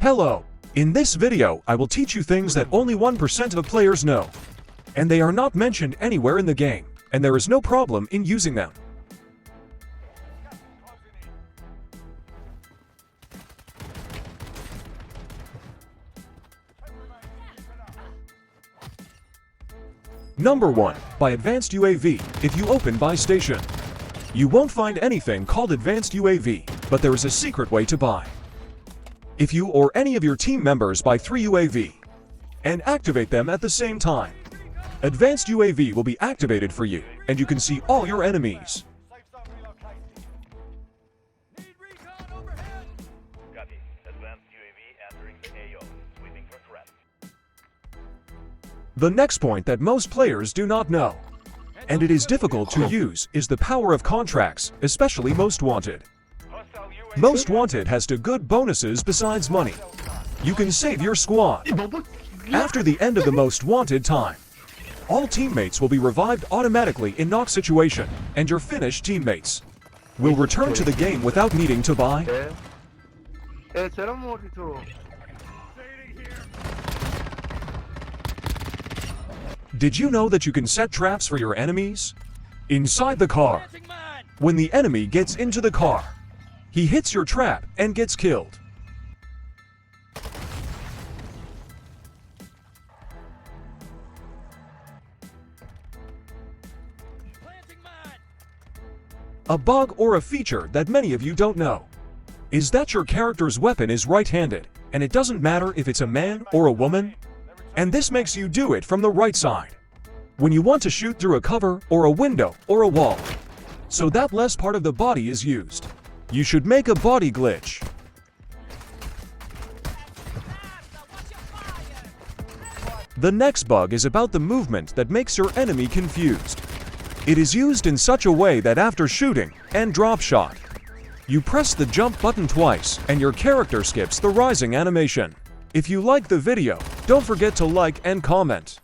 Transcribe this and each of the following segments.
Hello! In this video, I will teach you things that only 1% of players know. And they are not mentioned anywhere in the game, and there is no problem in using them. Number 1. Buy Advanced UAV if you open Buy Station. You won't find anything called Advanced UAV, but there is a secret way to buy. If you or any of your team members buy 3 UAV and activate them at the same time, Advanced UAV will be activated for you, and you can see all your enemies. The next point that most players do not know, and it is difficult to use, is the power of contracts, especially Most Wanted. Most Wanted has 2 good bonuses besides money. You can save your squad. After the end of the Most Wanted time, all teammates will be revived automatically in knock situation, and your finished teammates will return to the game without needing to buy. Did you know that you can set traps for your enemies inside the car? When the enemy gets into the car, he hits your trap and gets killed. A bug or a feature that many of you don't know is that your character's weapon is right-handed, and it doesn't matter if it's a man or a woman, and this makes you do it from the right side when you want to shoot through a cover or a window or a wall, so that less part of the body is used. You should make a body glitch. The next bug is about the movement that makes your enemy confused. It is used in such a way that after shooting and drop shot, you press the jump button twice and your character skips the rising animation. If you like the video, don't forget to like and comment.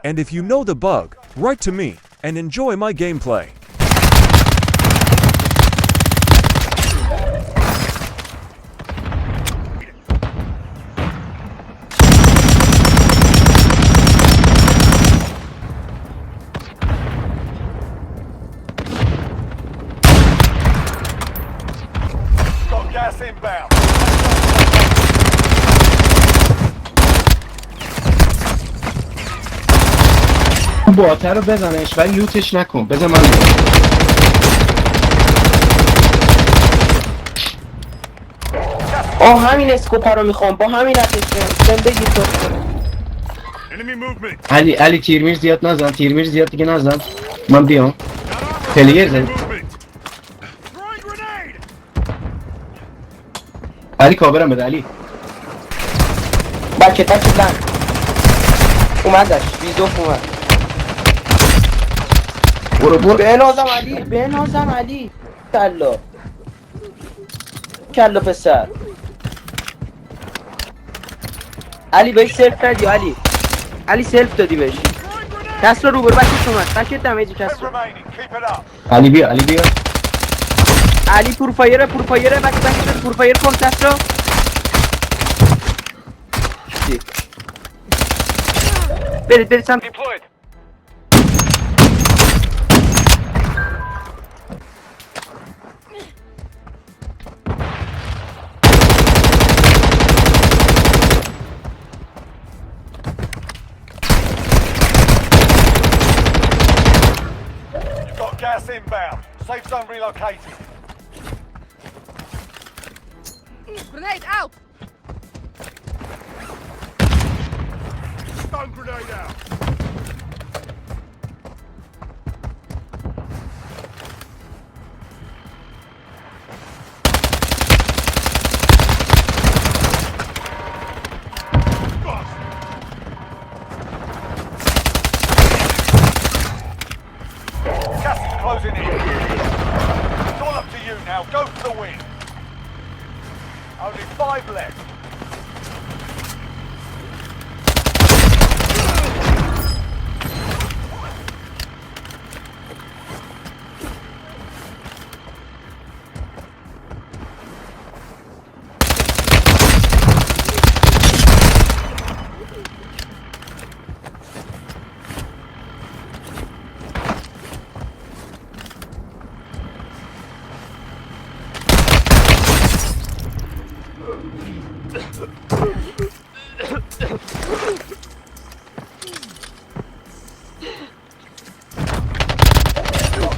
And if you know the bug, write to me and enjoy my gameplay. Got gas inbound. باته رو بزنش ولی لوتش نکن. بزن من همین اسکوپا رو میخوام. با همین اتش بگیر تو. علی تیرمیر زیاد نزن. تیرمیر زیاد دیگه نزن. من بیام پلیر زن. علی کابرم بده. علی بکت بند اومدش. ویزوف اومد. برو بنازم علی کلا پسر. علی بهش سلف ندی. علی سلف دادی بهش. کس رو برو بکت دمیجی کس رو. علی بیا علی پورفایر بکت پورفایر کن کس رو. برید سم. Gas inbound. Safe zone relocated. Grenade out! Stun grenade out. Closing in. It's all up to you now. Go for the win. Only 5 left.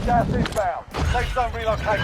Gas inbound. Safe zone relocated.